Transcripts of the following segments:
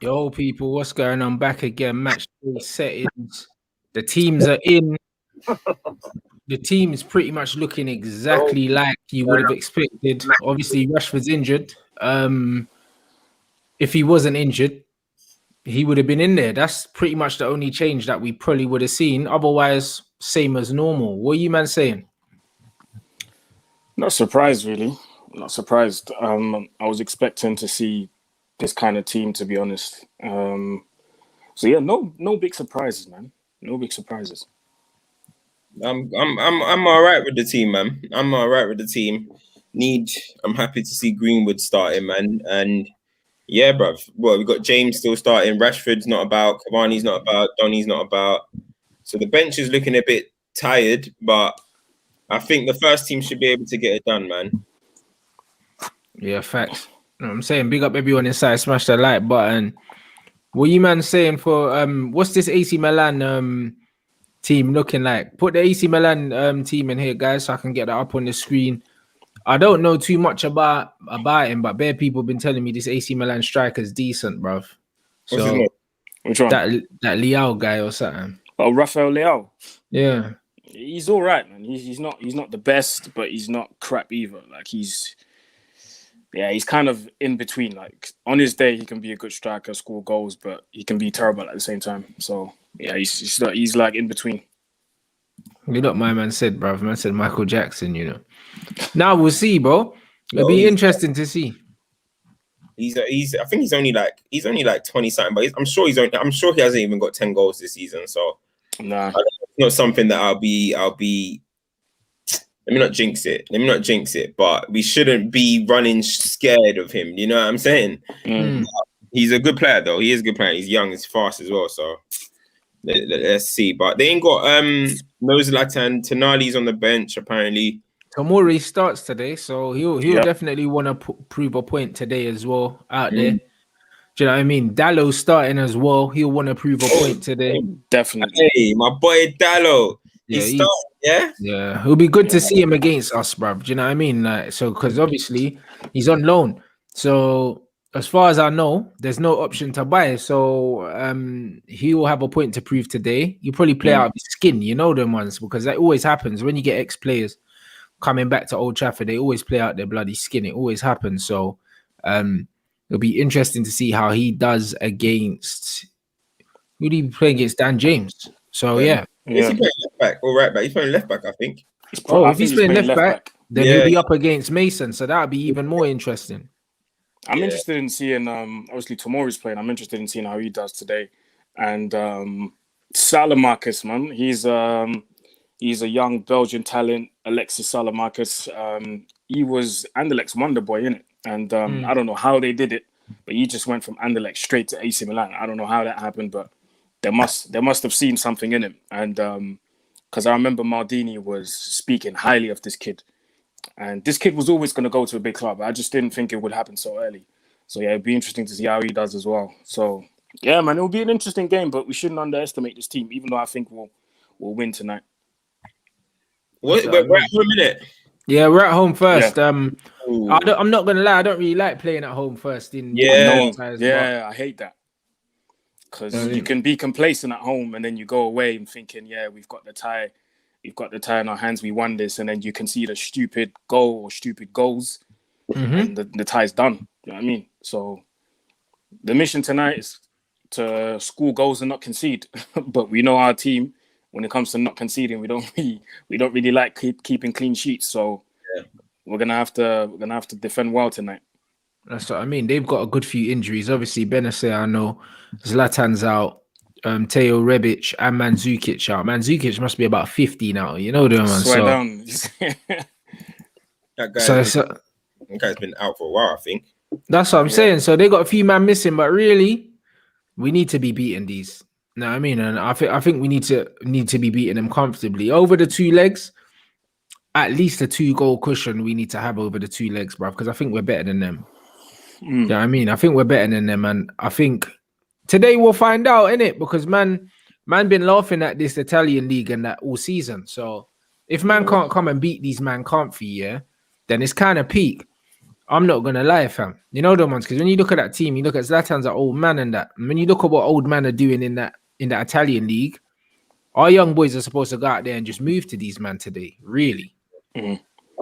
Yo, people, what's going on? Back again. Match day settings. The teams are in. The team is pretty much looking exactly like you would have expected. Obviously, Rashford's injured. If he wasn't injured, he would have been in there. That's pretty much the only change that we probably would have seen. Otherwise, same as normal. What are you, man, saying? Not surprised, really. Not surprised. I was expecting to see this kind of team, to be honest. So yeah, no big surprises, man. No big surprises. I'm all right with the team, man. I'm all right with the team. I'm happy to see Greenwood starting, man. And yeah, bruv. Well, we got James still starting. Rashford's not about. Cavani's not about. Donny's not about. So the bench is looking a bit tired, but I think the first team should be able to get it done, man. Yeah, facts. You know what I'm saying, big up everyone inside. Smash the like button. What you man saying for what's this AC Milan team looking like? Put the AC Milan team in here, guys, so I can get that up on the screen. I don't know too much about him, but bare people been telling me this AC Milan striker's decent, bruv. What's his name? Which one? That Leao guy or something. Oh, Rafael Leao. Yeah. He's all right, man. He's not the best, but he's not crap either. Like he's kind of in between. Like on his day, he can be a good striker, score goals, but he can be terrible at the same time. So yeah, he's like in between. You know what my man said, bruv. Man said Michael Jackson, you know. Now we'll see, bro. It'll be interesting to see. I think he's only like 20 something, but I'm sure he hasn't even got 10 goals this season. So nah, it's not something that I'll be. Let me not jinx it. But we shouldn't be running scared of him. You know what I'm saying? He's a good player, though. He is a good player. He's young, he's fast as well. So let's see. But they ain't got Zlatan. Tonali's on the bench apparently. Tomori starts today, so he'll definitely want to prove a point today as well out there. Do you know what I mean? Dallo's starting as well. He'll want to prove a point today. Definitely. Hey, my boy Dallo. He's starting, yeah? Yeah. It'll be good to see him against us, bruv. Do you know what I mean? Like, so, because obviously he's on loan. So, as far as I know, there's no option to buy. So, he will have a point to prove today. You probably play out of his skin, you know them ones, because that always happens when you get ex-players coming back to Old Trafford. They always play out their bloody skin. It always happens. So, it'll be interesting to see how he does against. Who did he play against? Dan James. So yeah. Is he playing left back or right back? He's playing left back, I think. If he's playing left back, then he'll be up against Mason. So that'll be even more interesting. I'm interested in seeing. Obviously, Tomori's playing. I'm interested in seeing how he does today. And Salamakis, man, he's a young Belgian talent, Alexis Salamakis. He was Anderlecht's wonder boy, innit? And I don't know how they did it, but he just went from Anderlecht straight to AC Milan. I don't know how that happened, but they must have seen something in him. And because I remember Maldini was speaking highly of this kid. And this kid was always going to go to a big club. I just didn't think it would happen so early. So yeah, it'd be interesting to see how he does as well. So yeah, man, it'll be an interesting game, but we shouldn't underestimate this team, even though I think we'll win tonight. We're at home, innit? Yeah, we're at home first. Yeah. I'm not gonna lie, I don't really like playing at home first. I hate that. Because you can be complacent at home and then you go away and thinking, yeah, we've got the tie in our hands, we won this, and then you can see the stupid goal or stupid goals, and the tie's done. You know what I mean? So the mission tonight is to score goals and not concede. But we know our team, when it comes to not conceding, we don't really like keeping clean sheets. So we're gonna have to defend well tonight. That's what I mean. They've got a good few injuries. Obviously, Benacer, I know. Zlatan's out. Teo Rebic and Mandzukic out. Mandzukic must be about 50 now. You know them, man. Swear down. That guy's been out for a while, I think. That's what I'm saying. So they got a few man missing, but really, we need to be beating these. You know what I mean? And I think we need to be beating them comfortably. Over the 2 legs, at least a 2-goal cushion we need to have over the 2 legs, bruv, because I think we're better than them. You know what I mean? I think we're better than them, and I think today we'll find out, innit? Because man been laughing at this Italian league and that all season. So if man can't come and beat these man comfy, then it's kind of peak. I'm not gonna lie, fam. You know the ones because when you look at that team, you look at Zlatan's an old man and that. And when you look at what old men are doing in that Italian league, our young boys are supposed to go out there and just move to these men today. Really,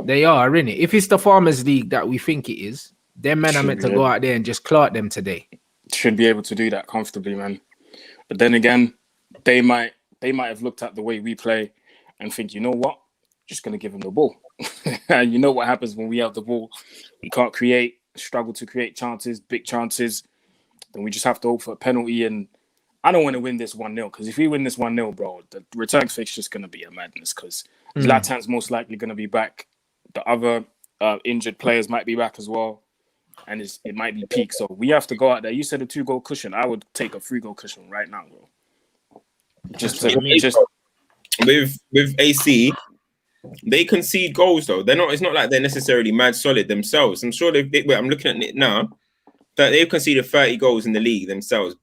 they are, innit? If it's the Farmers League that we think it is, them men are meant to go out there and just clout them today. Should be able to do that comfortably, man. But then again, they might have looked at the way we play and think, you know what, just gonna give them the ball. And you know what happens when we have the ball? We can't struggle to create chances, big chances. Then we just have to hope for a penalty. And I don't want to win this 1-0 because if we win this 1-0, bro, the return fixture is going to be a madness because Zlatan's most likely going to be back. The other injured players might be back as well. And it might be peak. So we have to go out there. You said a 2-goal cushion. I would take a 3-goal cushion right now, bro. With AC, they concede goals though. It's not like they're necessarily mad solid themselves. I'm sure I'm looking at it now that they've conceded 30 goals in the league themselves.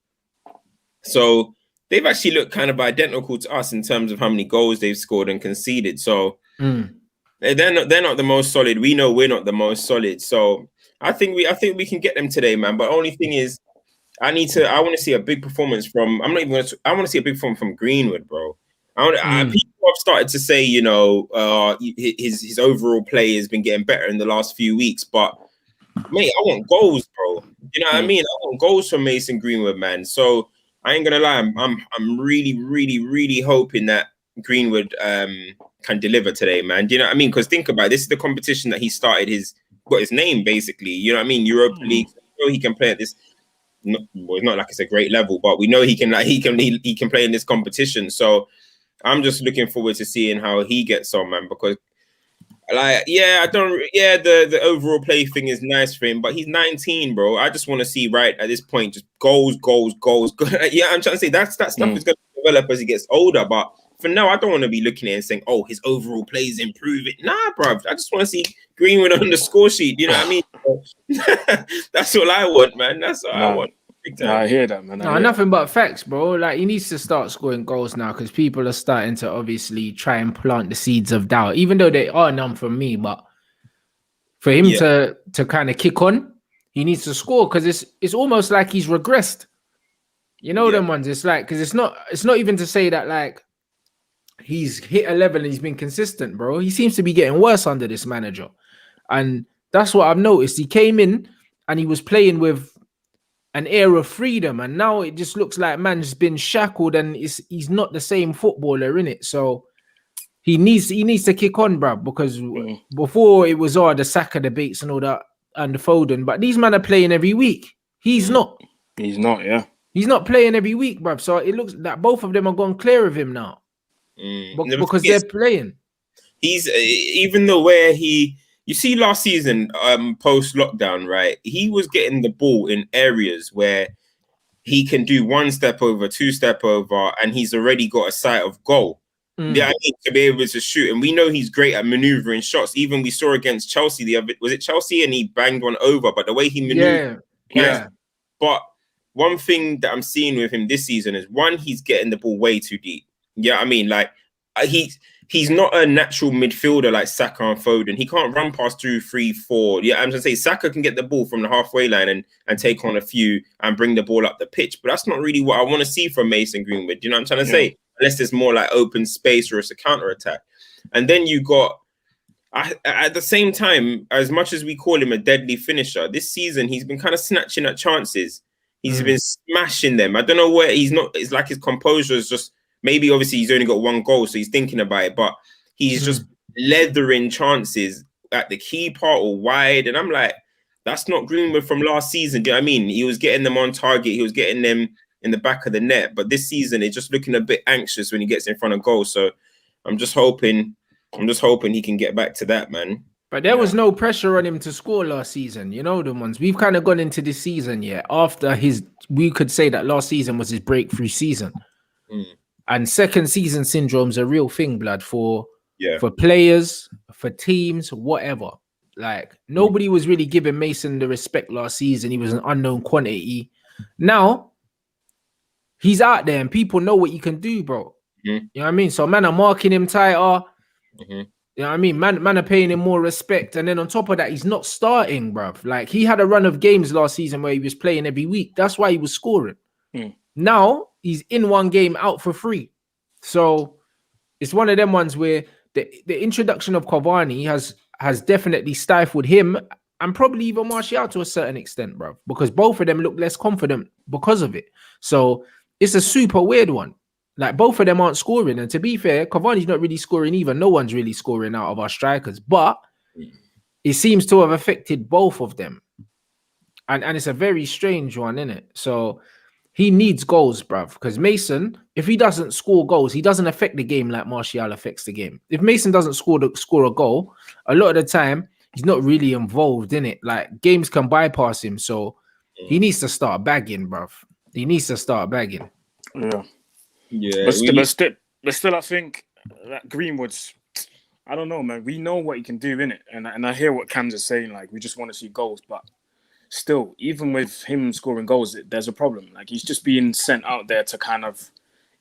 So they've actually looked kind of identical to us in terms of how many goals they've scored and conceded. So they're not the most solid. We know we're not the most solid. So I think we can get them today, man. But only thing is, I want to see a big performance from. I want to see a big performance from Greenwood, bro. People have started to say, you know, his overall play has been getting better in the last few weeks, but mate, I want goals, bro. You know what I mean? I want goals from Mason Greenwood, man. So I ain't gonna lie, I'm really, really, really hoping that Greenwood can deliver today, man. Do you know what I mean? Because think about it, this is the competition that he started his name basically. You know what I mean? Europa League. You know he can play at this. It's not like it's a great level, but we know he can play in this competition. So I'm just looking forward to seeing how he gets on, man. Because the overall play thing is nice for him, but he's 19, bro. I just want to see right at this point just goals. Yeah, I'm trying to say that stuff is going to develop as he gets older, but for now, I don't want to be looking at it and saying, "Oh, his overall play is improving." Nah, bro. I just want to see Greenwood on the score sheet. You know what I mean? That's all I want, man. That's all I want. I hear that, man. Nothing but facts, bro. Like he needs to start scoring goals now because people are starting to obviously try and plant the seeds of doubt, even though they are none from me. But for him to kind of kick on, he needs to score because it's almost like he's regressed. You know them ones. It's like because it's not even to say that like he's hit a level and he's been consistent, bro. He seems to be getting worse under this manager, and that's what I've noticed. He came in and he was playing with an air of freedom, and now it just looks like man's been shackled and he's not the same footballer in it. So he needs to kick on, bro, because before it was all the Saka debates and all that and the Foden, but these men are playing every week. He's not. He's not, yeah. He's not playing every week, bro. So it looks like both of them are gone clear of him now. Because they're playing. He's even though where you see last season, post lockdown, right? He was getting the ball in areas where he can do 1 step over, 2 step over, and he's already got a sight of goal. Yeah, I need to be able to shoot, and we know he's great at maneuvering shots. Even we saw against Chelsea was it Chelsea, and he banged one over. But the way he maneuvered, But one thing that I'm seeing with him this season is he's getting the ball way too deep. Yeah, I mean, like he's not a natural midfielder like Saka and Foden. He can't run past 2, 3, 4. Yeah, I'm going to say Saka can get the ball from the halfway line and take on a few and bring the ball up the pitch. But that's not really what I want to see from Mason Greenwood. You know what I'm trying to say? Unless there's more like open space or it's a counter-attack. And then you got, at the same time, as much as we call him a deadly finisher, this season he's been kind of snatching at chances. He's been smashing them. I don't know where he's not. It's like his composure is just, maybe obviously he's only got 1 goal, so he's thinking about it, but he's just leathering chances at the key part or wide. And I'm like, that's not Greenwood from last season. Do you know what I mean? He was getting them on target. He was getting them in the back of the net. But this season, it's just looking a bit anxious when he gets in front of goal. So I'm just hoping he can get back to that, man. But there was no pressure on him to score last season. You know, the ones we've kind of gone into this season, after we could say that last season was his breakthrough season. And second season syndrome's a real thing, blood, for players, for teams, whatever. Like nobody was really giving Mason the respect last season. He was an unknown quantity. Now he's out there and people know what you can do, bro. You know what I mean? So man, I'm marking him tighter. You know what I mean? Man are paying him more respect. And then on top of that, he's not starting, bruv. Like, he had a run of games last season where he was playing every week. That's why he was scoring. Now, he's in one game out for free. So, it's one of them ones where the introduction of Cavani has definitely stifled him and probably even Martial to a certain extent, bruv. Because both of them look less confident because of it. So, it's a super weird one. Like, both of them aren't scoring. And to be fair, Cavani's not really scoring either. No one's really scoring out of our strikers. But it seems to have affected both of them. And it's a very strange one, isn't it? So he needs goals, bruv. Because Mason, if he doesn't score goals, he doesn't affect the game like Martial affects the game. If Mason doesn't score a goal, a lot of the time, he's not really involved in it. Like, games can bypass him. So he needs to start bagging, bruv. He needs to start bagging. Yeah, but still, I think that Greenwood's. I don't know, man. We know what he can do in it, and I hear what Cam's is saying. Like, we just want to see goals, but still, even with him scoring goals, there's a problem. Like, he's just being sent out there to kind of,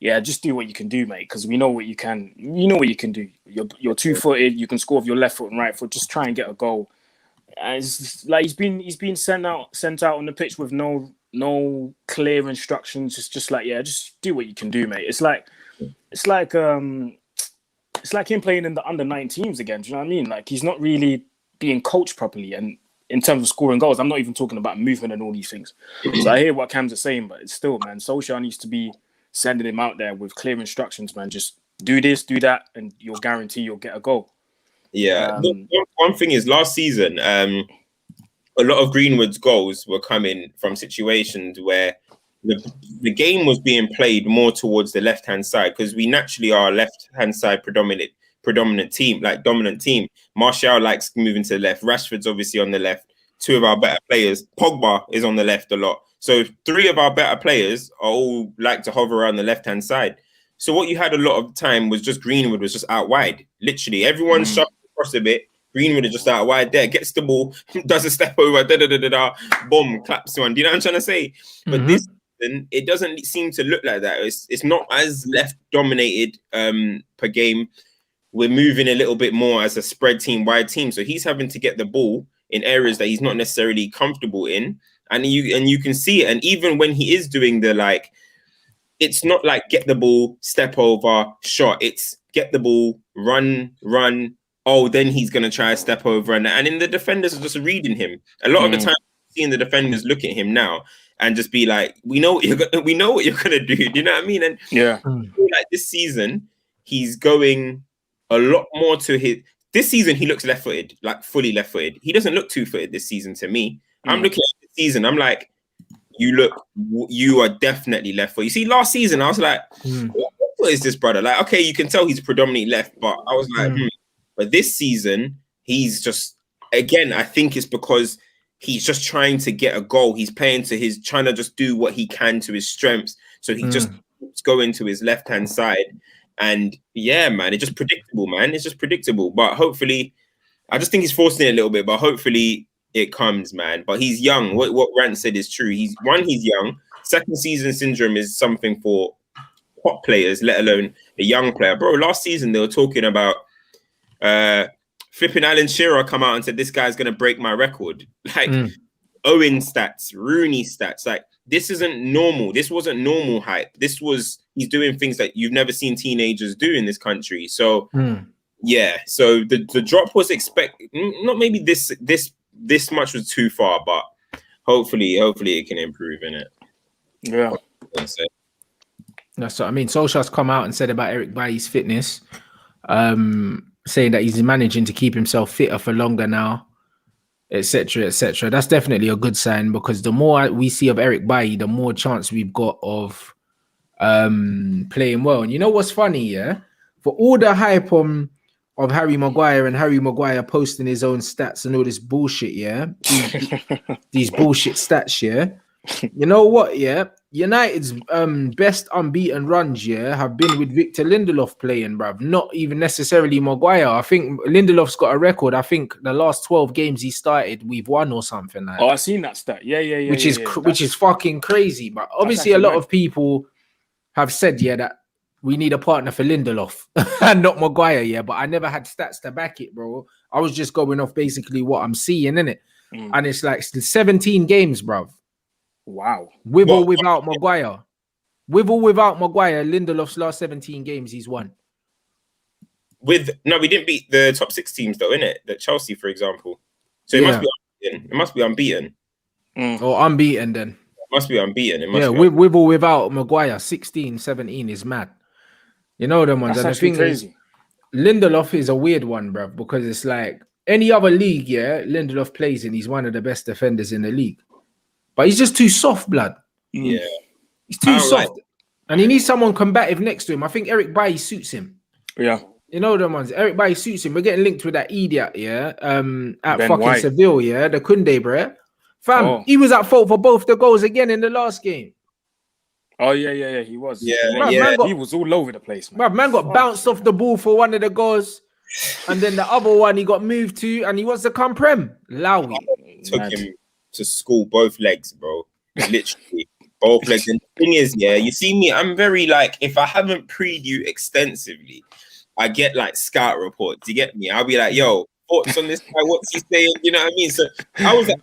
just do what you can do, mate. Because we know what you can. You know what you can do. You're 2-footed. You can score with your left foot and right foot. Just try and get a goal. And it's just, like he's been sent out on the pitch with no clear instructions. It's just like, just do what you can do, mate. It's like him playing in the under-19s again. Do you know what I mean? Like, he's not really being coached properly. And in terms of scoring goals, I'm not even talking about movement and all these things. So I hear what Cam's are saying, but it's still, man, Solskjaer needs to be sending him out there with clear instructions, man. Just do this, do that, and you'll guarantee you'll get a goal. Yeah. One thing is, last season, a lot of Greenwood's goals were coming from situations where the game was being played more towards the left-hand side, because we naturally are a left-hand side predominant team, like dominant team. Martial likes moving to the left. Rashford's obviously on the left. Two of our better players. Pogba is on the left a lot. So three of our better players are all like to hover around the left-hand side. So what you had a lot of time was just Greenwood was just out wide. Literally, everyone shuffled across a bit. Greenwood is just out wide there, gets the ball, does a step over, boom, claps one. Do you know what I'm trying to say? But this season, it doesn't seem to look like that. It's not as left dominated per game. We're moving a little bit more as a spread team, wide team. So he's having to get the ball in areas that he's not necessarily comfortable in. And you can see it. And even when he is doing it's not like get the ball, step over, shot. It's get the ball, run. Oh, then he's going to try to step over. And then the defenders are just reading him. A lot of the time, seeing the defenders look at him now and just be like, we know what you're going to do. Do you know what I mean? And like this season, he's going a lot more to this season, he looks left-footed, like fully left-footed. He doesn't look two-footed this season to me. I'm looking at this season, I'm like, you are definitely left-footed. You see, last season, I was like, what is this, brother? Like, okay, you can tell he's predominantly left, but I was like, But this season, he's just, again, I think it's because he's just trying to get a goal. He's trying to just do what he can to his strengths. So he just keeps going to his left-hand side. And yeah, man, it's just predictable, man. It's just predictable. But hopefully, I just think he's forcing it a little bit, but hopefully it comes, man. But he's young. What Rand said is true. He's young. Second season syndrome is something for top players, let alone a young player. Bro, last season they were talking about flipping Alan Shearer come out and said, this guy's going to break my record. Like Owen stats, Rooney stats. Like, this isn't normal. This wasn't normal hype. He's doing things that you've never seen teenagers do in this country. So, yeah. So the drop was not maybe this much was too far, but hopefully it can improve in it. Yeah. That's what I mean. Solskjaer's come out and said about Eric Bailly's fitness, saying that he's managing to keep himself fitter for longer now, etc., etc. That's definitely a good sign, because the more we see of Eric Bailly, the more chance we've got of playing well. And you know what's funny, yeah? For all the hype of Harry Maguire and Harry Maguire posting his own stats and all this bullshit, yeah? These bullshit stats, yeah? You know what, yeah? United's best unbeaten runs, yeah, have been with Victor Lindelof playing, bruv. Not even necessarily Maguire. I think Lindelof's got a record. I think the last 12 games he started, we've won or something like that. Oh, I've seen that stat. Yeah. Which is fucking crazy. But obviously a lot of people have said, yeah, that we need a partner for Lindelof and not Maguire, yeah. But I never had stats to back it, bro. I was just going off basically what I'm seeing, innit? And it's like 17 games, bro. Wow. With or without Maguire. With or without Maguire, Lindelof's last 17 games, he's won. We didn't beat the top 6 teams though, innit? That Chelsea, for example. So it must be unbeaten. It must be unbeaten. Or unbeaten then. It must be unbeaten. With or without Maguire, 16, 17 is mad. You know them ones. That's and the thing crazy. is, Lindelof is a weird one, bro, because it's like any other league, yeah, Lindelof plays in, he's one of the best defenders in the league. But he's just too soft, blood. Yeah. He's too soft. And he needs someone combative next to him. I think Eric Bailly suits him. Yeah. You know them ones. Eric Bailly suits him. We're getting linked with that idiot, yeah. At Ben fucking White. Seville, yeah. The Kunde, bro. Fam, he was at fault for both the goals again in the last game. Oh, yeah. He was. Yeah, He was all over the place, man. Man got bounced off the ball for one of the goals. And then the other one he got moved to, and he wants to come prem. Lowy. Took him to school both legs, bro. Literally. Both legs. And the thing is, yeah, you see me, I'm very like, if I haven't preed you extensively, I get like scout reports. You get me? I'll be like, yo, thoughts on this guy? What's he saying? You know what I mean? So I was like,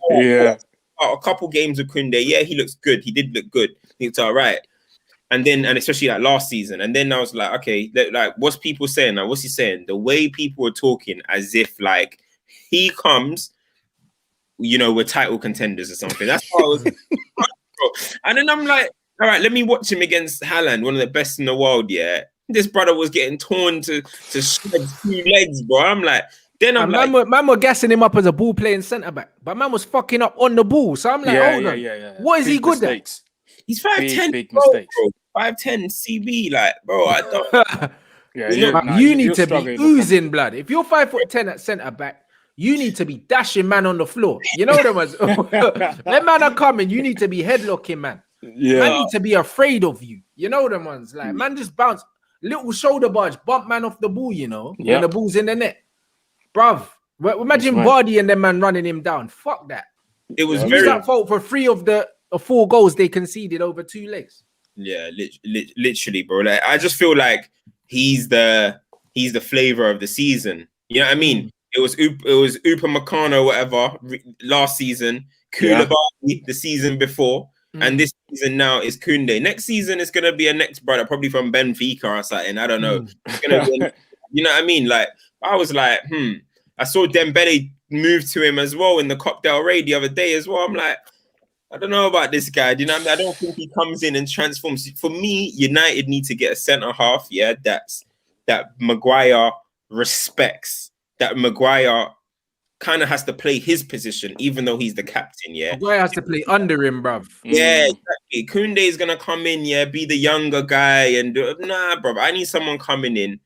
a couple games with Kunde. Yeah, he looks good. He did look good. He looked all right. And especially like last season. And then I was like, okay, like what's people saying now? What's he saying? The way people are talking as if like he comes, you know, we're title contenders or something. That's what I was. And then I'm like, all right, let me watch him against Haaland, one of the best in the world. Yeah, this brother was getting torn to shreds 2 legs, bro. I'm like, then I'm like, man were gassing him up as a ball playing centre back, but man was fucking up on the ball. So I'm like, hold on, what is he good at? He's 5'10", big mistakes. bro. 5'10" CB, like, bro. I don't. You need to be oozing blood. If you're 5'10" at centre back, you need to be dashing man on the floor. You know them ones. That man are coming. You need to be headlocking, man. Yeah. Man need to be afraid of you. You know them ones. Like man just bounce, little shoulder barge, bump man off the ball. You know when the ball's in the net, bruv. Imagine Vardy and them man running him down. Fuck that. It was very at fault for 3 of the 4 goals they conceded over 2 legs. Yeah, literally, bro. Like, I just feel like he's the flavor of the season. You know what I mean? It was Upamecano, whatever, last season. Koulibaly the season before, and this season now is Kunde. Next season is gonna be a next brother, probably from Benfica or something. I don't know. It's gonna be, you know what I mean? Like I was like, I saw Dembele move to him as well in the Cop Del Rey the other day as well. I'm like, I don't know about this guy. Do you know what I mean? I don't think he comes in and transforms. For me, United need to get a centre half. Yeah, that Maguire respects. That Maguire kind of has to play his position, even though he's the captain. Yeah, Maguire has to play under him, bruv. Yeah, exactly. Kunde is gonna come in, yeah, be the younger guy, and bruv. I need someone coming in.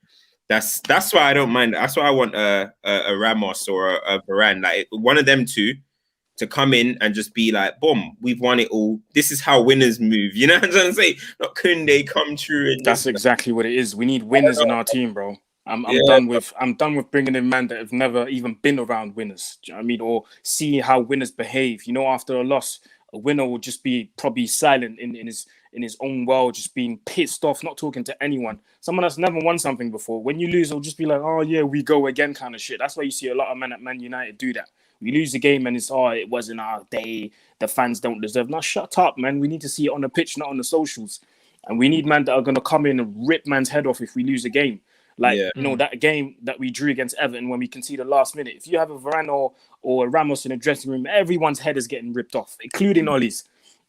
That's why I don't mind. That's why I want a Ramos or a Varane, like one of them two, to come in and just be like, boom, we've won it all. This is how winners move. You know what I'm trying to say? Not Kunde come true. And that's exactly what it is. We need winners in our team, bro. I'm done with bringing in men that have never even been around winners. Do you know what I mean? Or see how winners behave. You know, after a loss, a winner will just be probably silent in his own world, just being pissed off, not talking to anyone. Someone that's never won something before. When you lose, they'll just be like, oh yeah, we go again kind of shit. That's why you see a lot of men at Man United do that. We lose the game and it's, it wasn't our day. The fans don't deserve. Now shut up, man. We need to see it on the pitch, not on the socials. And we need men that are going to come in and rip man's head off if we lose a game. Like, you know, that game that we drew against Everton when we conceded the last minute. If you have a Varane or a Ramos in a dressing room, everyone's head is getting ripped off, including Ollie's.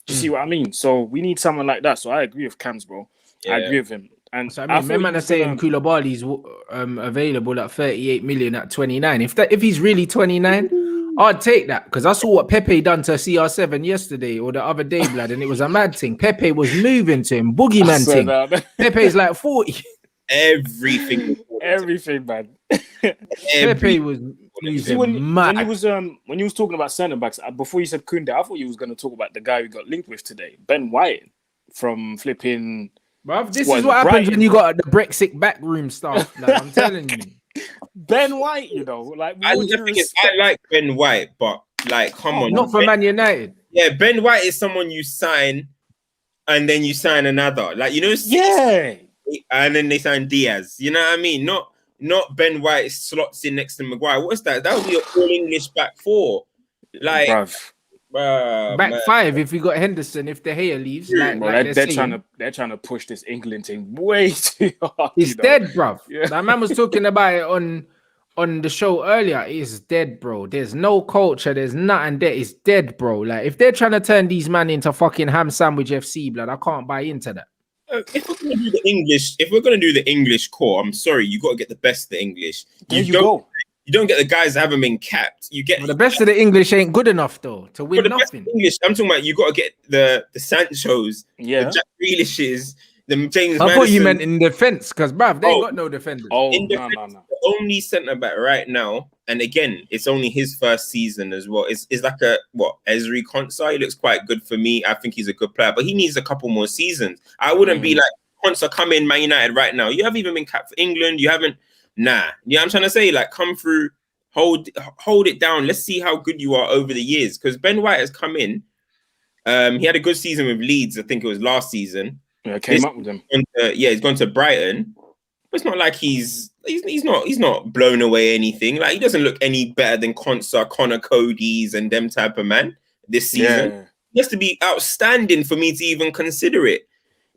Do you see what I mean? So we need someone like that. So I agree with Cams, bro. I agree with him. And so I mean, man are saying Koulibaly's available at 38 million at 29. If he's really 29, I'd take that, because I saw what Pepe done to CR7 yesterday or the other day, blood, and it was a mad thing. Pepe was moving to him, boogeyman thing. Pepe's like 40. Everything, man. Pepe was mad. When he was talking about centre backs, before you said Kunde, I thought he was going to talk about the guy we got linked with today, Ben White from flipping. Bruv, this is what happens when you got the Brexit backroom stuff. Like, I'm telling you, Ben White. You know, like I like Ben White, but like, come on, not for Man United. Yeah, Ben White is someone you sign, and then you sign another. Like, you know, and then they signed Diaz. You know what I mean? Not Ben White slots in next to Maguire. What's that? That would be an all English back four. Like, back man. five if we got Henderson, if De Gea leaves. They're trying to push this England thing way too hard. It's dead, bruv. Yeah. That man was talking about it on the show earlier. It's dead, bro. There's no culture. There's nothing there. It's dead, bro. Like, if they're trying to turn these man into fucking ham sandwich FC, blood, I can't buy into that. If we're gonna do the English core, I'm sorry, you got to get the best of the English. You don't get the guys that haven't been capped. You get the best of the English ain't good enough though to win nothing. English, I'm talking about. You got to get the Sanchos, the Jack Grealishes, the James. I thought you meant in defense, because bruv, they ain't got no defenders. No. The only centre back right now, and again, it's only his first season as well. It's like Ezri Konsa. He looks quite good for me. I think he's a good player, but he needs a couple more seasons. I wouldn't be like Konsa, come in Man United right now. You haven't even been capped for England. You haven't. Nah, yeah, I'm trying to say, like, come through, hold it down. Let's see how good you are over the years. Because Ben White has come in. He had a good season with Leeds. I think it was last season. Yeah, came up with them. He's gone to Brighton. But it's not like he's not blown away anything. Like, he doesn't look any better than Connor Cody's and them type of man this season. Yeah. He has to be outstanding for me to even consider it.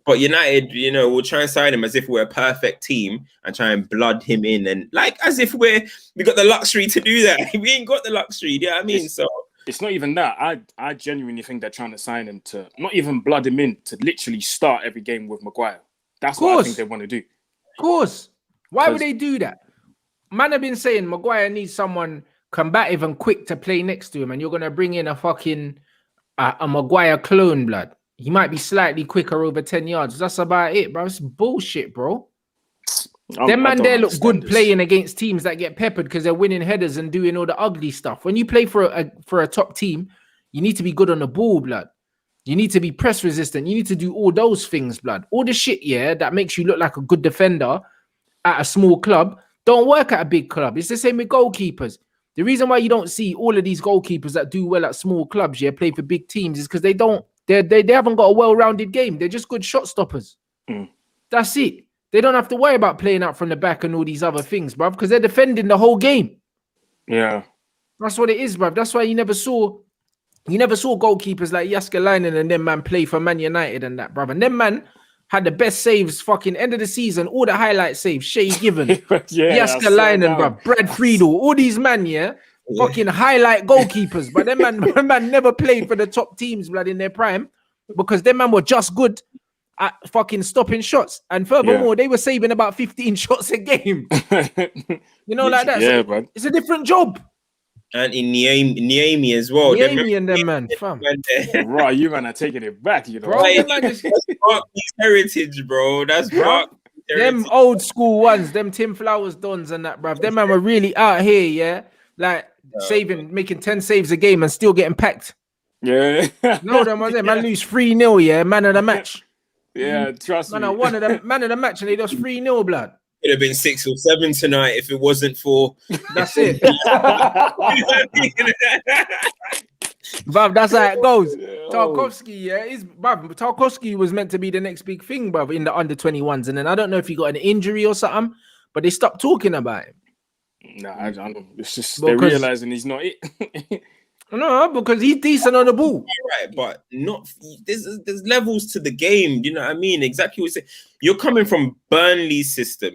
But United, we'll try and sign him as if we're a perfect team and try and blood him in, and like as if we got the luxury to do that. We ain't got the luxury. You know what I mean? It's not even that. I genuinely think they're trying to sign him to not even blood him in, to literally start every game with Maguire. That's what I think they want to do. Of course. Why would they do that? Man, have been saying Maguire needs someone combative and quick to play next to him, and you're gonna bring in a fucking a Maguire clone, blood. He might be slightly quicker over 10 yards. That's about it, bro. It's bullshit, bro. Them man there look good playing against teams that get peppered because they're winning headers and doing all the ugly stuff. When you play for a top team, you need to be good on the ball, blood. You need to be press resistant. You need to do all those things, blood. All the shit, that makes you look like a good defender at a small club don't work at a big club. It's the same with goalkeepers. The reason why you don't see all of these goalkeepers that do well at small clubs, play for big teams, is because they haven't got a well-rounded game. They're just good shot stoppers. That's it. They don't have to worry about playing out from the back and all these other things, bruv, because they're defending the whole game. Yeah. That's what it is, bruv. That's why you never saw goalkeepers like Jaskalainen and them man play for Man United and that, bruv. And them man had the best saves fucking end of the season, all the highlight saves, Shea Given, Jaskalainen, bruv, Brad Friedel, all these man, fucking highlight goalkeepers. But them man never played for the top teams, blood, in their prime, because them man were just good at fucking stopping shots. And furthermore, they were saving about 15 shots a game. Like that. Yeah, so it's a different job. And in Niemi as well. Niemi and them man, fam. Right, you man are taking it back, Bro, that's Barkley's heritage, bro. That's Barkley's heritage. Them old school ones, them Tim Flowers dons and that, bruv. Them man were really out here, like making 10 saves a game and still getting packed. Yeah. No, them man lose 3-0, man of the match. Yeah, trust me. Man, one of the man of the match and they lost 3-0, blood. It'd have been 6 or 7 tonight if it wasn't for. That's it. Bruv, that's how it goes. Tarkowski, Tarkowski was meant to be the next big thing, bruv, in the under-21s. And then I don't know if he got an injury or something, but they stopped talking about him. Nah, I don't know. It's just they're realizing he's not it. No, because he's decent on the ball. Right, but not. There's levels to the game. You know what I mean? Exactly what you're coming from Burnley's system,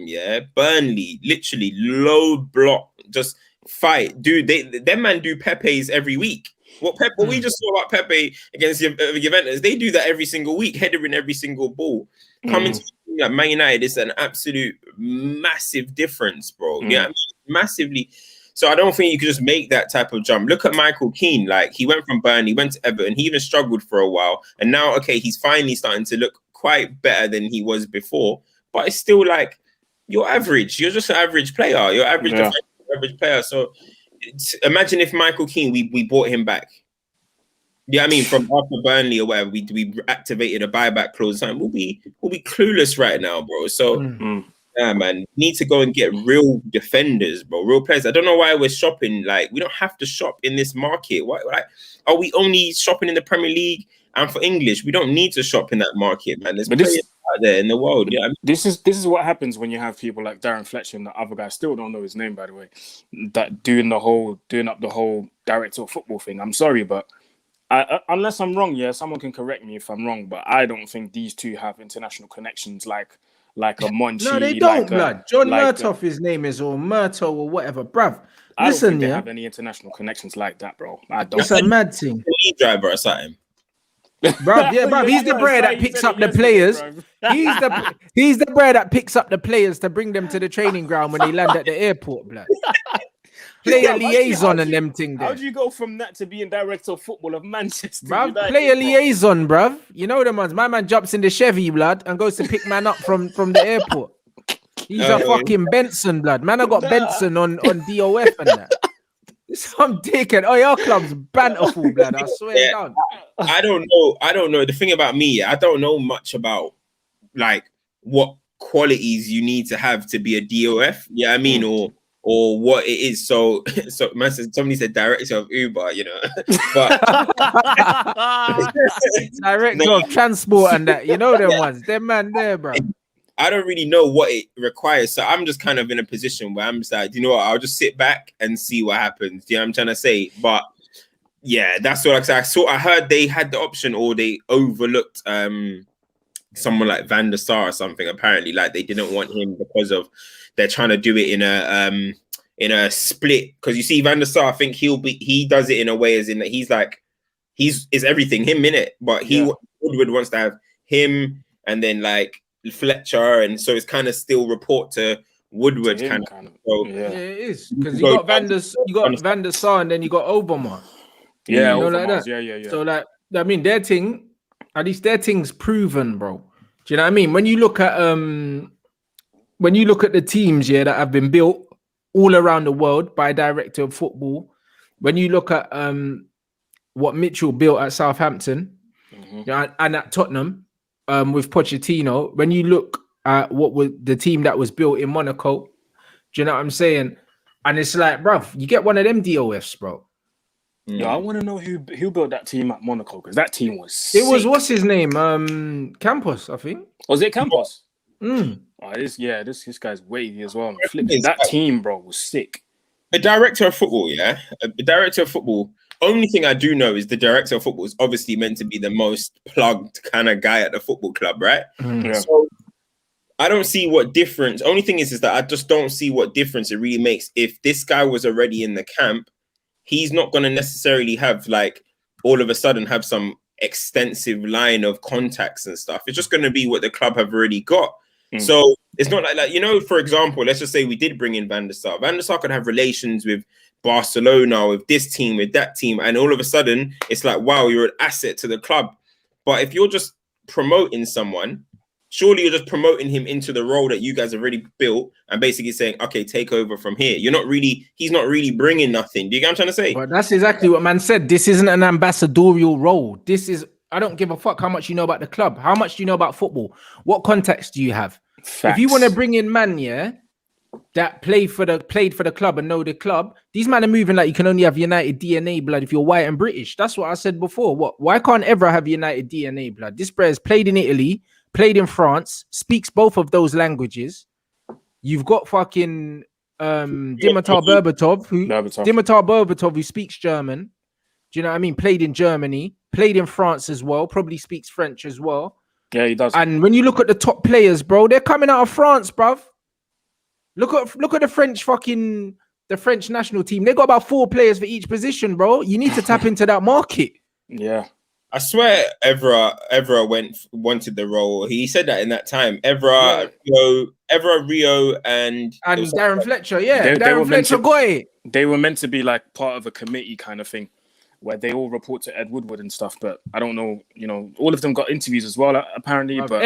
Burnley, literally low block, just fight. Dude, them man do Pepe's every week. What we just saw about Pepe against Juventus, they do that every single week, headering every single ball. Coming to Man United is an absolute massive difference, bro. Yeah, massively. So I don't think you could just make that type of jump. Look at Michael Keane. Like, he went from Burnley, went to Everton. He even struggled for a while. And now, okay, he's finally starting to look quite better than he was before. But it's still like, you're average. You're just an average player. You're average player. So imagine if Michael Keane, we bought him back. Yeah, I mean, from after Burnley or whatever, we activated a buyback clause. We'll be clueless right now, bro. So... Yeah, man, we need to go and get real defenders, bro. Real players. I don't know why we're shopping. Like, we don't have to shop in this market. Why? Like, are we only shopping in the Premier League and for English? We don't need to shop in that market, man. There's players out there in the world. Yeah, I mean, This is what happens when you have people like Darren Fletcher and the other guy, still don't know his name, by the way, that doing up the whole director of football thing. I'm sorry, but unless I'm wrong, yeah, someone can correct me if I'm wrong, but I don't think these two have international connections like a Monchi. No, they don't, like blood. John Murtough, his name is, or Murto or whatever, bruv. I don't think they yeah, have any international connections like that, bro. I don't. It's a mad thing. lead driver or something. Bruv, yeah, bruv. He's the brother that picks up the players. He's the brother that picks up the players to bring them to the training ground when they land at the airport, blood. Player liaison and them thing there. How do you go from that to being director of football of Manchester Bruv, United, player liaison, bruv. You know them ones. My man jumps in the Chevy, blood, and goes to pick man up from the airport. He's a fucking Benson, blood. Man, I got Benson on DOF and that. Some dickhead. Oh, your club's banterful, blood. I swear down. I don't know. The thing about me, I don't know much about like what qualities you need to have to be a DOF. Yeah, I mean, or what it is. So man said, somebody said director of Uber, you know, but director of transport and that. You know them ones. Them man there, bro. I don't really know what it requires. So I'm just kind of in a position where I'm just like, you know what, I'll just sit back and see what happens. You know what I'm trying to say? But yeah, that's what I heard they had the option, or they overlooked someone like Van der Sar or something. Apparently, like they didn't want him because of they're trying to do it in a split. Because you see, Van der Sar, I think he does it in a way as in that he's everything him in it, but Woodward wants to have him and then like Fletcher, and so it's kind of still report to Woodward kind of. So, yeah, it is because you got Van der Sar, and then you got Obama. Yeah, you know, like that. Yeah. So like, I mean, their thing, at least their thing's proven, bro. Do you know what I mean? When you look at the teams, yeah, that have been built all around the world by a director of football. When you look at what Mitchell built at Southampton, and at Tottenham. With Pochettino, when you look at what was the team that was built in Monaco, do you know what I'm saying? And it's like, bro, you get one of them DOFs, bro. Yeah, I want to know who built that team at Monaco, because that team was sick. It was, what's his name? Campos, I think. Was it Campos? Mm. Oh, this guy's weighty as well. Flipping, that team, bro, was sick. A director of football, yeah? A director of football. Only thing I do know is the director of football is obviously meant to be the most plugged kind of guy at the football club, right? Yeah. So I don't see what difference. Only thing is that I just don't see what difference it really makes. If this guy was already in the camp, he's not going to necessarily have like all of a sudden have some extensive line of contacts and stuff. It's just going to be what the club have already got. So it's not like, you know, for example, let's just say we did bring in Van der Sar. Van der Sar could have relations with Barcelona, with this team, with that team, and all of a sudden it's like, wow, you're an asset to the club. But if you're just promoting someone, surely you're just promoting him into the role that you guys have already built and basically saying, okay, take over from here. He's not really bringing nothing. Do you get what I'm trying to say? But that's exactly what man said. This isn't an ambassadorial role. This is, I don't give a fuck how much you know about the club. How much do you know about football? What context do you have? Facts. If you want to bring in man, yeah, that played for the club and know the club, these men are moving like you can only have United DNA, blood, if you're white and British. That's what I said before. Why can't Evra have United DNA, blood? This brother's played in Italy, played in France, speaks both of those languages. You've got fucking Dimitar Berbatov, who speaks German. Do you know what I mean? Played in Germany, played in France as well, probably speaks French as well. Yeah, he does. And when you look at the top players, bro, they're coming out of France, bruv. Look at the French national team. They got about 4 players for each position, bro. You need to tap into that market. Yeah. I swear Evra wanted the role. He said that in that time. Evra, Rio, and Darren Fletcher, yeah. Darren Fletcher got it. They were meant to be like part of a committee kind of thing, where they all report to Ed Woodward and stuff, but I don't know, you know, all of them got interviews as well, apparently. But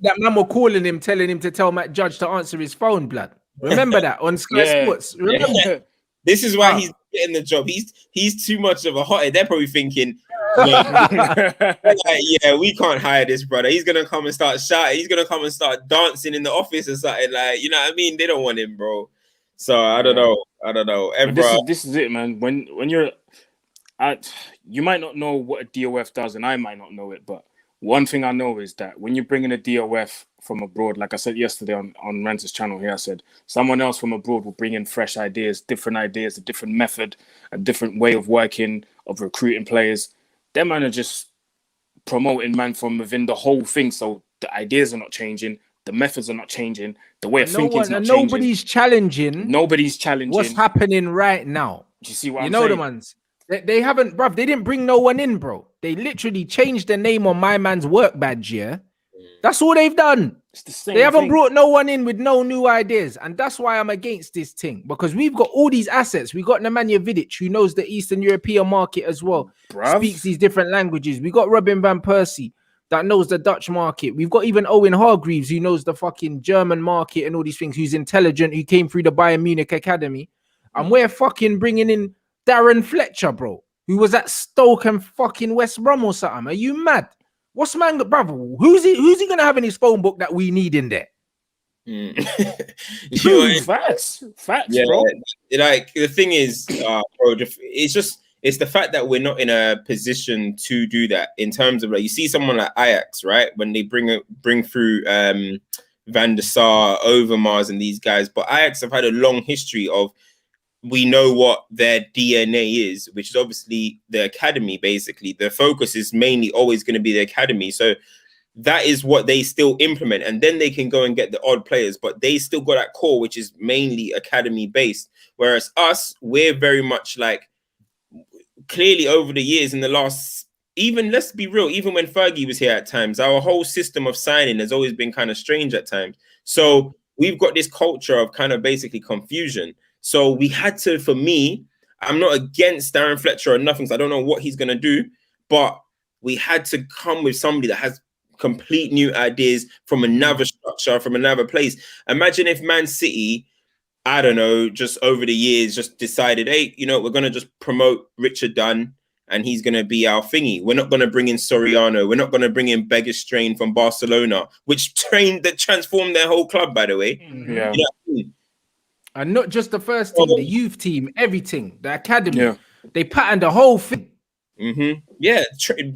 that man were calling him, telling him to tell Matt Judge to answer his phone, blood. Remember that on Sky Sports? Remember? Yeah. This is why he's getting the job. He's too much of a hothead. They're probably thinking, yeah, we can't hire this brother. He's gonna come and start shouting. He's gonna come and start dancing in the office or something. Like, you know what I mean? They don't want him, bro. So I don't know. This is it, man. When you're you might not know what a DOF does, and I might not know it, but One thing I know is that when you bring in a DOF from abroad, like I said yesterday on Ranter's channel here, I said someone else from abroad will bring in fresh ideas, a different method, a different way of working, of recruiting players. Them man are just promoting man from within the whole thing. So the ideas are not changing, the methods are not changing, the way of thinking is not changing. Nobody's challenging. Nobody's challenging what's happening right now. Do you see what I'm saying? saying? The ones they haven't, bruv. They didn't bring no one in, bro. They literally changed the name on my man's work badge. Yeah, that's all they've done. It's the same. They haven't brought no one in with no new ideas, and that's why I'm against this thing, because we've got all these assets. We got Nemanja Vidic, who knows the Eastern European market as well, speaks these different languages. We got Robin van Persie that knows the Dutch market. We've got even Owen Hargreaves, who knows the fucking German market and all these things, who's intelligent, who came through the Bayern Munich Academy. And we're fucking bringing in Darren Fletcher, bro, who was at Stoke and fucking West Brom or something. Are you mad? What's man, brother? Who's he gonna have in his phone book that we need in there? Facts, yeah, bro. Like the thing is, bro, it's the fact that we're not in a position to do that in terms of, like, you see someone like Ajax, right? When they bring through Van der Sar, Overmars, and these guys, but Ajax have had a long history of, we know what their DNA is, which is obviously the academy. Basically, the focus is mainly always going to be the academy. So that is what they still implement, and then they can go and get the odd players, but they still got that core, which is mainly academy based. Whereas us, we're very much like, clearly over the years, in the last, even, let's be real, even when Fergie was here at times, our whole system of signing has always been kind of strange at times. So we've got this culture of kind of basically confusion. So we had to, for me, I'm not against Darren Fletcher or nothing, so I don't know what he's going to do, but we had to come with somebody that has complete new ideas from another structure, from another place. Imagine if Man City, I don't know, just over the years, just decided, hey, you know, we're going to just promote Richard Dunn and he's going to be our thingy. We're not going to bring in Soriano. We're not going to bring in Begistrain from Barcelona, which transformed their whole club, by the way. Yeah. You know what I mean? And not just the first team, the youth team, everything, the academy. Yeah. They patterned the whole thing. Yeah,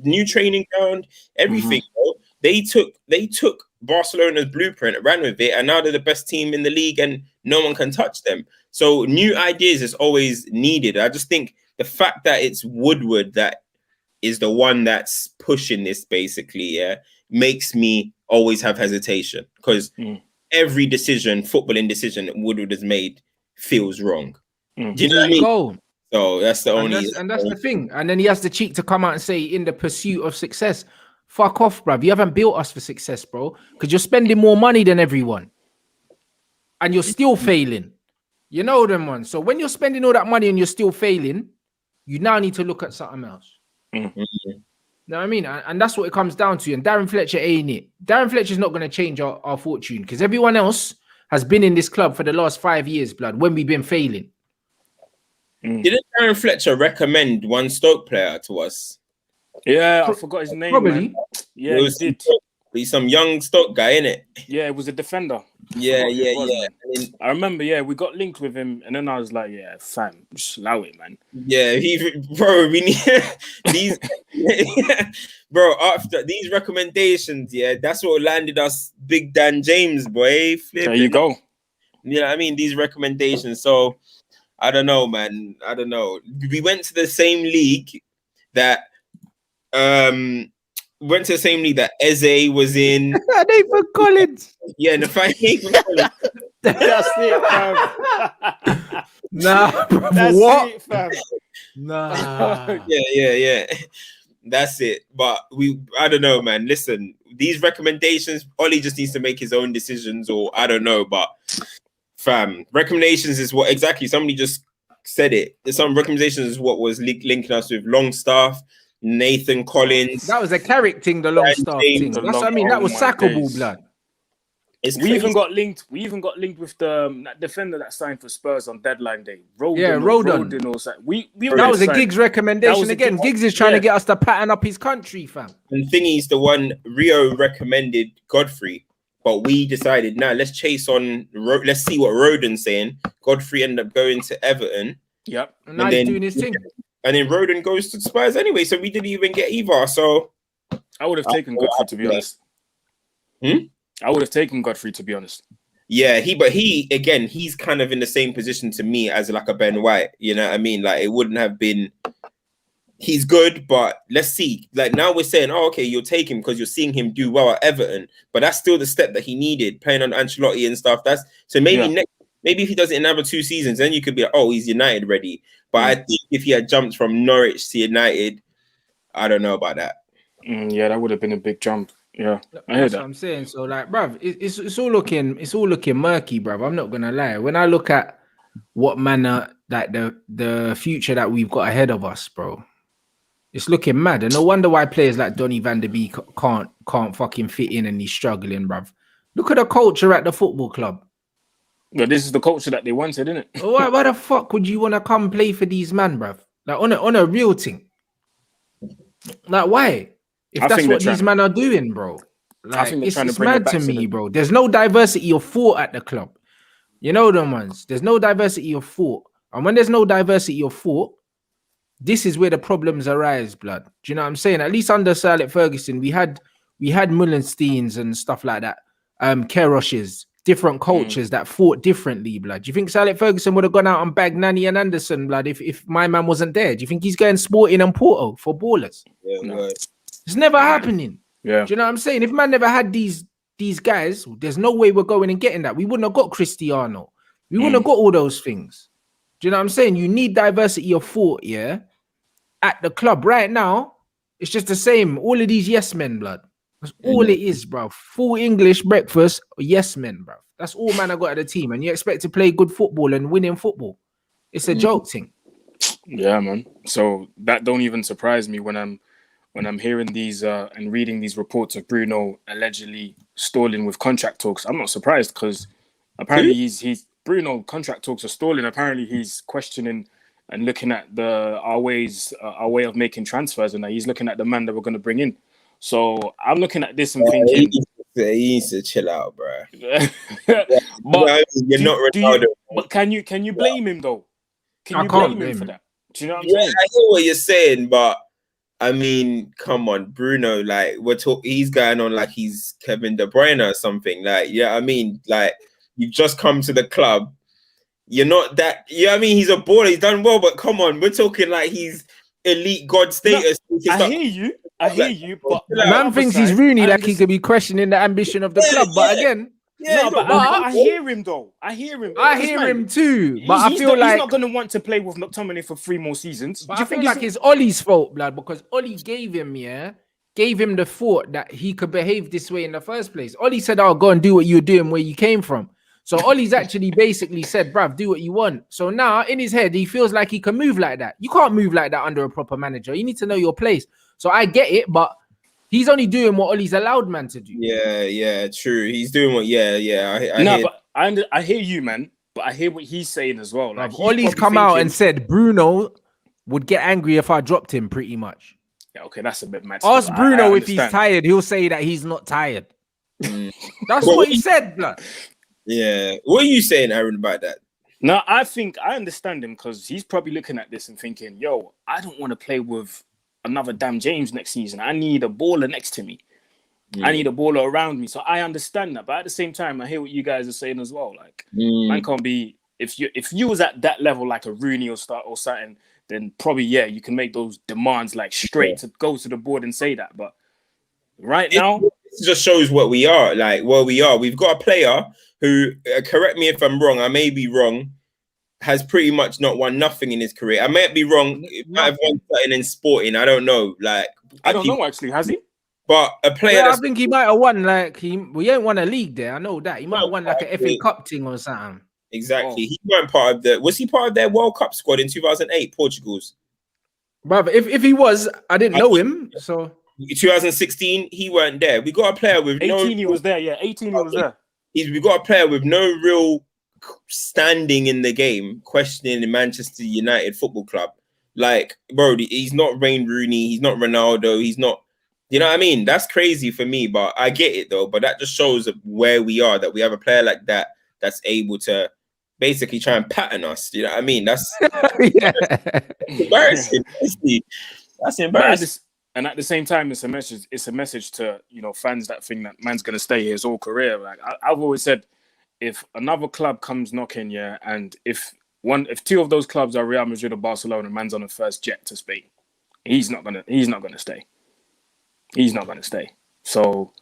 new training ground, everything. Bro. They took Barcelona's blueprint, ran with it, and now they're the best team in the league, and no one can touch them. So new ideas is always needed. I just think the fact that it's Woodward that is the one that's pushing this, basically, yeah, makes me always have hesitation, because every footballing decision that Woodward has made feels wrong. Do you know what I mean? So that's the only... And that's the thing. And then he has the cheek to come out and say, in the pursuit of success, fuck off, bruv. You haven't built us for success, bro, because you're spending more money than everyone. And you're still failing. You know them ones. So when you're spending all that money and you're still failing, you now need to look at something else. You know what I mean? And that's what it comes down to. And Darren Fletcher ain't it. Darren Fletcher's not going to change our fortune, because everyone else has been in this club for the last 5 years, blood, when we've been failing. Didn't Darren Fletcher recommend one Stoke player to us? Yeah, I forgot his name. Probably. Man. Yeah, he did. He's some young Stoke guy, innit? Yeah, it was a defender. Yeah. I remember, we got linked with him, and then I was like, yeah, fam, just allow it, man. Yeah, we need these, bro. After these recommendations, that's what landed us Big Dan James, boy. There you go. You know what I mean? These recommendations. So I don't know, man. I don't know. We went to the same league that Eze was in. Nathan Collins. Yeah, the Nathan Collins. That's it, fam. Nah, bro, that's what? it, fam. Nah. Yeah. That's it. But I don't know, man. Listen, these recommendations, Ollie just needs to make his own decisions, or I don't know, but fam, recommendations is what exactly somebody just said it. Some recommendations is what was linking us with Longstaff, Nathan Collins. That was a Carrick thing, the Longstaff thing. That's what I mean. That was sackable, blood. We even got linked with that defender that signed for Spurs on deadline day. Rodon. That was a Giggs recommendation again. Giggs is trying to get us to pattern up his country, fam. And Thingy's the one Rio recommended Godfrey, but we decided, let's chase on. Let's see what Rodon's saying. Godfrey ended up going to Everton. Yep, and now he's doing his thing. And then Rodon goes to Spurs anyway, so we didn't even get either. So I would have taken Godfrey, to be honest. I would have taken Godfrey, to be honest. Yeah, he's kind of in the same position to me as like a Ben White. You know what I mean? Like it wouldn't have been. He's good, but let's see. Like now we're saying, oh, okay, you'll take him because you're seeing him do well at Everton, but that's still the step that he needed, playing on Ancelotti and stuff. That's so maybe maybe if he does it in another 2 seasons, then you could be like, oh, he's United ready. But I think if he had jumped from Norwich to United, I don't know about that. Yeah, that would have been a big jump. Yeah, I hear That's that. what I'm saying. So, like, bruv, it's all looking murky, bruv. I'm not gonna lie. When I look at what manner like the future that we've got ahead of us, bro, it's looking mad. And no wonder why players like Donny van der Beek can't fucking fit in and he's struggling, bruv. Look at the culture at the football club. But this is the culture that they wanted, isn't it? Why the fuck would you want to come play for these man, bruv? Like on a real thing. Like why? If that's what these men are doing, bro. Like it's mad to me, bro. There's no diversity of thought at the club. You know them ones. There's no diversity of thought. And when there's no diversity of thought, this is where the problems arise, blood. Do you know what I'm saying? At least under Sir Alex Ferguson, we had Mullensteins and stuff like that. Keroshes, different cultures that fought differently, blood. Do you think Sir Alex Ferguson would have gone out and bagged Nani and Anderson, blood, if my man wasn't there? Do you think he's going Sporting and Porto for ballers? Yeah, no. It's never happening. Yeah. Do you know what I'm saying? If man never had these guys, there's no way we're going and getting that. We wouldn't have got Cristiano. We wouldn't have got all those things. Do you know what I'm saying? You need diversity of thought, yeah? At the club right now, it's just the same. All of these yes men, blood. That's all it is, bro. Full English breakfast, yes men, bro. That's all man I got at the team. And you expect to play good football and win in football. It's a joke thing. Yeah, man. So that don't even surprise me when I'm hearing these and reading these reports of Bruno allegedly stalling with contract talks. I'm not surprised because apparently he's Bruno contract talks are stalling. Apparently he's questioning and looking at our way of making transfers, and he's looking at the man that we're going to bring in. So I'm looking at this and thinking he needs to chill out, bro. But you're not Ronaldo. But can you blame him though? Can you blame him for that? Do you know what I'm saying? I hear what you're saying, but I mean, come on, Bruno. Like he's going on like he's Kevin De Bruyne or something. Like, yeah, I mean, like you've just come to the club. You're not that. Yeah, I mean, he's a baller. He's done well, but come on, we're talking like he's elite god status. No, I hear you, but man thinks he's Rooney, like he could be questioning the ambition of the club. But again, but I hear him though. I hear him too. But I feel like he's not going to want to play with McTominay for 3 more seasons. But I feel like it's Ollie's fault, blood, because Ollie gave him the thought that he could behave this way in the first place. Ollie said, "Oh, go and do what you're doing where you came from." So Ollie's actually basically said, "Bruv, do what you want." So now in his head, he feels like he can move like that. You can't move like that under a proper manager. You need to know your place. So I get it, but he's only doing what Ollie's allowed man to do. Yeah, true. He's doing what, I hear you, man. But I hear what he's saying as well. Like Ollie's come out and said Bruno would get angry if I dropped him, pretty much. Yeah, okay, that's a bit mad. Ask Bruno if he's tired. He'll say that he's not tired. That's what he said, blood. Yeah. What are you saying, Aaron, about that? No, I think I understand him because he's probably looking at this and thinking, yo, I don't want to play with another damn James next season. I need a baller next to me. I need a baller around me. So I understand that. But at the same time, I hear what you guys are saying as well. Like, man can't be, if you was at that level, like a Rooney or something, then probably, you can make those demands like straight to go to the board and say that. But right now, it just shows what we are, like where we are. We've got a player who, correct me if I'm wrong, I may be wrong, has pretty much not won nothing in his career. I might be wrong. It might have won something in Sporting. I don't know. Like, I don't know actually. Has he? But a player, I think he might have won. Like we ain't won a league there. I know that he might have won like a FA Cup thing or something. Exactly. He weren't part of was he part of their World Cup squad in 2008, Portugal's? Brother, if he was, I didn't know him. So 2016, he weren't there. We got a player with 18. He was there. Yeah, 18. He was there. We got a player with no real standing in the game, questioning the Manchester United Football Club. Like, bro, he's not Wayne Rooney. He's not Ronaldo. He's not. You know what I mean? That's crazy for me, but I get it though. But that just shows where we are. That we have a player like that that's able to basically try and pattern us. You know what I mean? That's embarrassing. That's embarrassing. And at the same time, it's a message. It's a message to fans that think that man's gonna stay here his whole career. Like I've always said, if another club comes knocking, and if two of those clubs are Real Madrid or Barcelona, man's on the first jet to Spain, he's not gonna stay. He's not gonna stay. So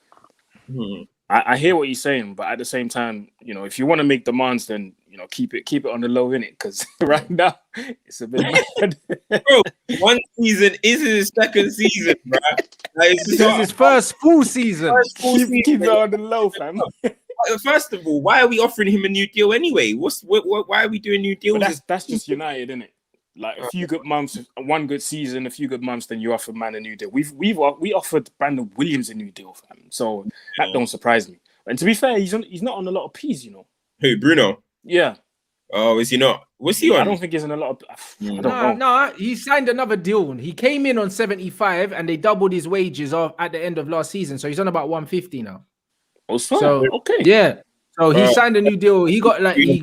I hear what he's saying, but at the same time, if you want to make demands, then keep it on the low, innit? Because right now it's a bit mad. Bro, one season is his second season, bro. This is his first full season. Keep it on the low, fam. First of all, why are we offering him a new deal anyway? Why are we doing new deals? But that's just United, innit? Like a few good months, one good season, a few good months, then you offer man a new deal. We offered Brandon Williams a new deal, fam. So that don't surprise me. And to be fair, he's not on a lot of P's, Who, Bruno? Yeah. Oh, is he not? What's he on? I don't think he's in a lot of. I don't know. No, he signed another deal. He came in on 75, and they doubled his wages at the end of last season, so he's on about 150 now. Oh, so okay, yeah. So he signed a new deal. He got he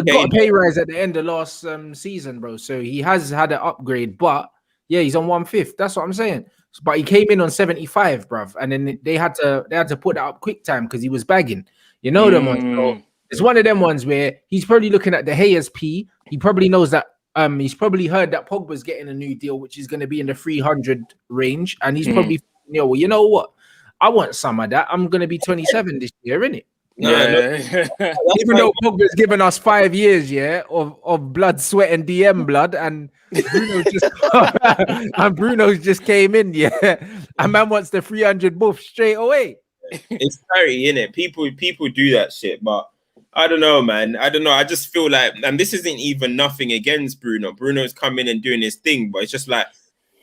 got a pay rise at the end of last season, bro. So he has had an upgrade, but yeah, he's on 1/5. That's what I'm saying. But he came in on 75, bruv, and then they had to put that up quick time because he was bagging. Them ones. So it's one of them ones where he's probably looking at the Hayes P. He probably knows that he's probably heard that Pogba's getting a new deal, which is going to be in the 300 range, and he's probably well, you know what? I want some of that. I'm going to be 27 this year, innit? Yeah. Even though Pogba's given us 5 years, of blood, sweat, and DM blood, and Bruno's just came in, and man wants the 300 buff straight away. It's scary, innit? People do that shit, but I don't know, man. I don't know. I just feel like, and this isn't even nothing against Bruno. Bruno's come in and doing his thing, but it's just like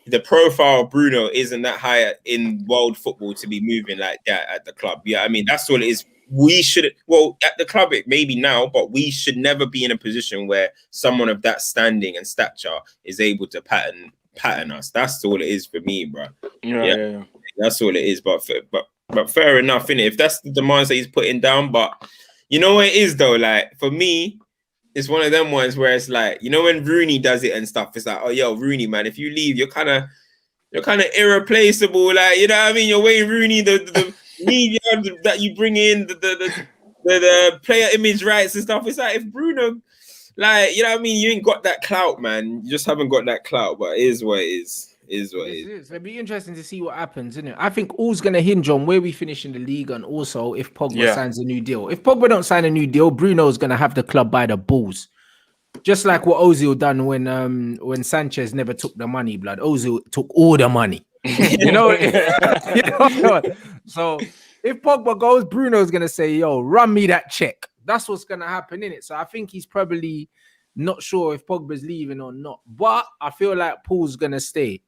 the profile of Bruno isn't that high in world football to be moving like that at the club. Yeah, I mean, that's all it is. We should, at the club, it maybe now, but we should never be in a position where someone of that standing and stature is able to pattern us. That's all it is for me, bro. Yeah. That's all it is. But fair enough, innit? If that's the demands that he's putting down, but you know what it is though? Like for me, it's one of them ones where it's like, when Rooney does it and stuff, it's like, oh yo, Rooney, man, if you leave, you're kind of irreplaceable. Like, you know what I mean? You're Wayne Rooney, the media that you bring in, the player image rights and stuff. It's like if Bruno, like, you know what I mean? You ain't got that clout, man. You just haven't got that clout, but it is what it is. It'll be interesting to see what happens, isn't it? I think all's going to hinge on where we finish in the league and also if Pogba signs a new deal. If Pogba don't sign a new deal, Bruno's going to have the club by the balls. Just like what Ozil done when Sanchez never took the money, blood. Ozil took all the money. You know? So if Pogba goes, Bruno's going to say, yo, run me that check. That's what's going to happen, innit? So I think he's probably not sure if Pogba's leaving or not. But I feel like Paul's going to stay.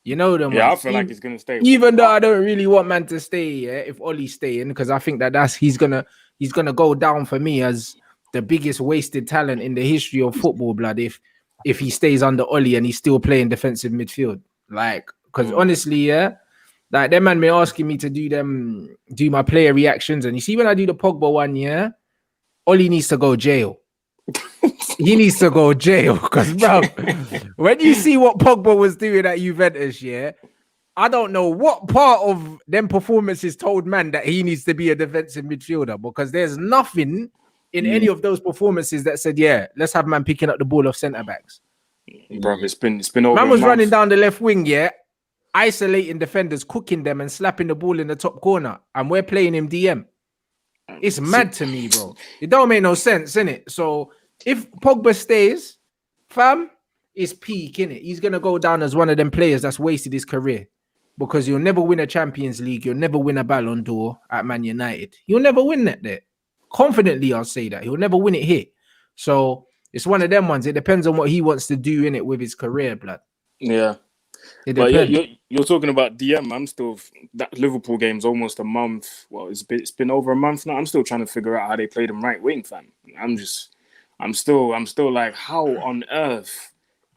You know them. Yeah, I feel like he's gonna stay. Even though I don't really want man to stay, if Ollie's staying, because I think he's gonna go down for me as the biggest wasted talent in the history of football, blood. If he stays under Ollie and he's still playing defensive midfield, like, because honestly, like them man been asking me to do my player reactions, and you see when I do the Pogba one, Ollie needs to go jail. He needs to go jail because, bro, when you see what Pogba was doing at Juventus, I don't know what part of them performances told man that he needs to be a defensive midfielder, because there's nothing in any of those performances that said, let's have man picking up the ball off centre backs. Bro, it's been over. Man was running down the left wing, isolating defenders, cooking them and slapping the ball in the top corner, and we're playing him DM. It's mad to me, bro. It don't make no sense, innit? So if Pogba stays, fam, it's peak, innit? He's going to go down as one of them players that's wasted his career, because you'll never win a Champions League. You'll never win a Ballon d'Or at Man United. You'll never win that there. Confidently, I'll say that. He'll never win it here. So it's one of them ones. It depends on what he wants to do in it with his career, blood. Yeah. But you're talking about DM. I'm still, that Liverpool game's almost a month. Well, it's been over a month now. I'm still trying to figure out how they played him right wing, fam. I'm still like, how on earth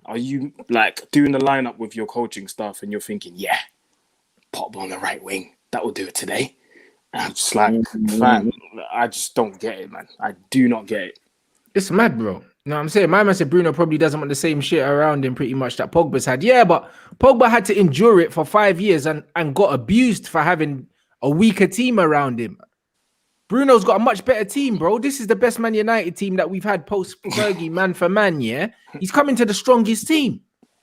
are you like doing the lineup with your coaching staff and you're thinking, Pogba on the right wing, that will do it today. And I'm just like, fam, I just don't get it, man. I do not get it. It's mad, bro. No, I'm saying my man said Bruno probably doesn't want the same shit around him pretty much that Pogba's had. Yeah, but Pogba had to endure it for 5 years and got abused for having a weaker team around him. Bruno's got a much better team, bro. This is the best Man United team that we've had post Fergie, man for man, yeah? He's coming to the strongest team.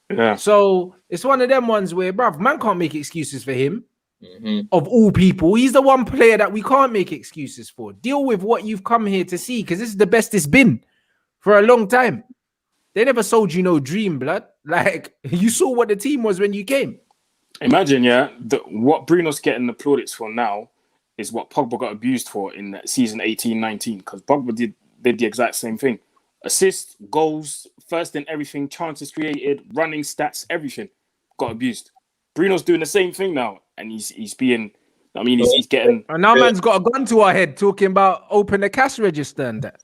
Yeah. So it's one of them ones where, bruv, man can't make excuses for him. Of all people, he's the one player that we can't make excuses for. Deal with what you've come here to see, because this is the best it's been for a long time. They never sold you no dream, blood. Like, you saw what the team was when you came. Imagine, yeah, what Bruno's getting the plaudits for now is what Pogba got abused for in that season 18-19, because Pogba did the exact same thing. Assists, goals, first in everything, chances created, running stats, everything got abused. Bruno's doing the same thing now, and he's being... I mean, he's getting... And now man's got a gun to our head talking about open the cash register and that.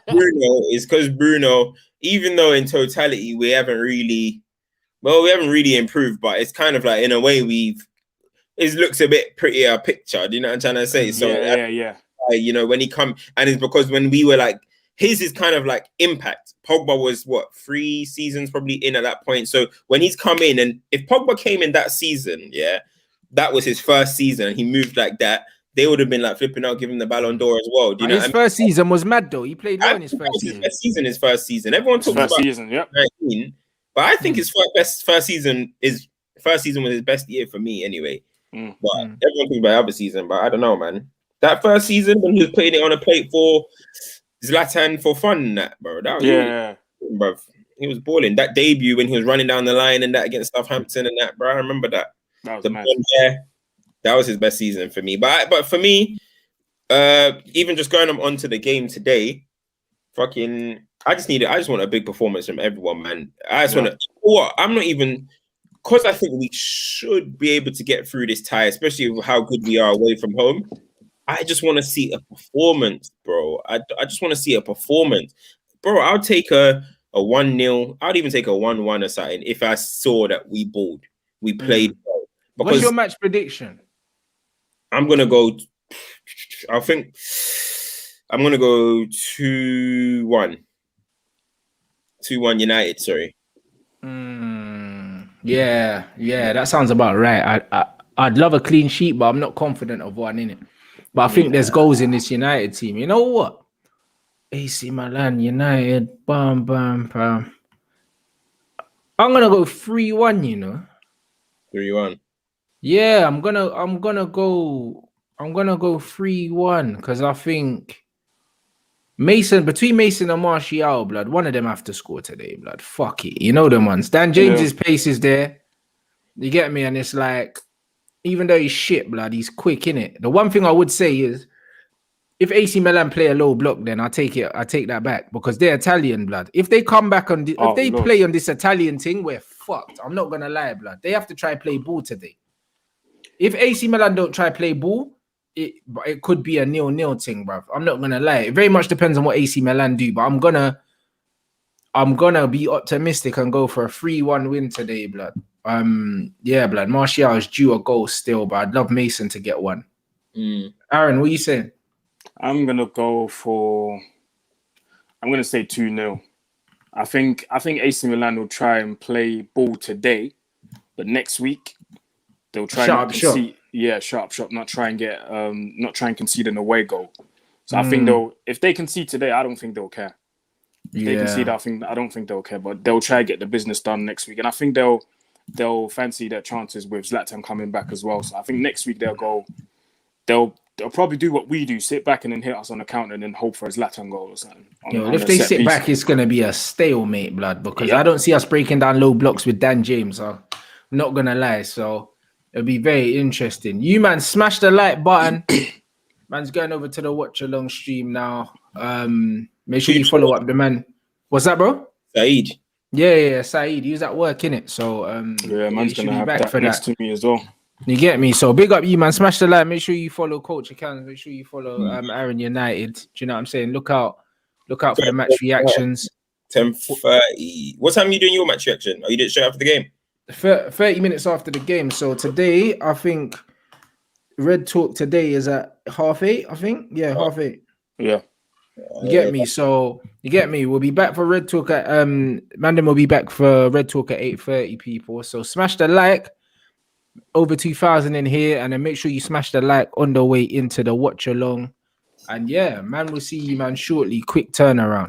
Bruno is because Bruno, even though in totality we haven't really improved, but it's kind of like in a way it looks a bit prettier picture. Do you know what I'm trying to say? So yeah. You know, when he come, and it's because when we were like, his is kind of like impact. Pogba was 3 seasons probably in at that point. So when he's come in, and if Pogba came in that season, yeah, that was his first season, and he moved like that, they would have been like flipping out, giving the Ballon d'Or as well. Do you know? His first season was mad though. He played well in his first season. His first season. Everyone talks about season, yeah. 19, but I think his first season was his best year for me anyway. But everyone talks about other season, but I don't know, man. That first season when he was playing it on a plate for Zlatan for fun, that bro. That was bro. He was balling. That debut when he was running down the line and that against Southampton and that, bro. I remember that. That was mad. That was his best season for me. But for me, even just going on to the game today, I just want a big performance from everyone, man. I just want to. I'm not even, because I think we should be able to get through this tie, especially with how good we are away from home. I just want to see a performance, bro. I just want to see a performance, bro. I'll take a 1-0. I'd even take a 1-1 or something if I saw that we balled, we played well. What's your match prediction? I'm gonna go. I think I'm gonna go 2-1. 2-1 United. Sorry. Yeah, that sounds about right. I'd love a clean sheet, but I'm not confident of one in it. But I think there's goals in this United team. You know what? AC Milan, United, bam, bam, bam. I'm gonna go 3-1. You know. 3-1. Yeah, I'm gonna go 3-1 because I think between Mason and Martial, blood, one of them have to score today, blood. Fuck it. You know them ones. Dan James's pace is there. You get me? And it's like, even though he's shit, blood, he's quick, innit? The one thing I would say is, if AC Milan play a low block, then I take that back because they're Italian, blood. If they come back on play on this Italian thing, we're fucked. I'm not gonna lie, blood. They have to try play ball today. If AC Milan don't try play ball, it could be a 0-0 thing, bruv. I'm not gonna lie. It very much depends on what AC Milan do, but I'm gonna be optimistic and go for a 3-1 win today, blood. Blood. Martial is due a goal still, but I'd love Mason to get one. Aaron, what are you saying? I'm gonna say 2-0. I think AC Milan will try and play ball today, but next week they'll try sharp, not try and concede an away goal. So I think if they concede today, I don't think they'll care. If they concede, I don't think they'll care, but they'll try and get the business done next week. And I think they'll fancy their chances with Zlatan coming back as well. So I think next week they'll probably do what we do, sit back and then hit us on the counter and then hope for a Zlatan goal or something. If they sit back, it's going to be a stalemate, blood, because I don't see us breaking down low blocks with Dan James. I'm not going to lie. So it'll be very interesting. You, man, smash the like button. Man's going over to the watch along stream now. Make sure you follow up the man. What's that, bro? Saeed. Yeah, Saeed. He was at work, innit? So man's going to have back that next to me as well. You get me? So big up you, man. Smash the like. Make sure you follow Coach Accounts. Make sure you follow Aaron United. Do you know what I'm saying? Look out for the match reactions. 10:30. What time are you doing your match reaction? Are you doing straight after the game? 30 minutes after the game. So today, I think Red Talk today is at 8:30. I think. Yeah, 8:30. Yeah. You get me? So you get me? We'll be back for Red Talk at Mandem will be back for Red Talk at 8:30, people. So smash the like, over 2,000 in here, and then make sure you smash the like on the way into the watch along. And yeah, man, we'll see you, man, shortly. Quick turnaround.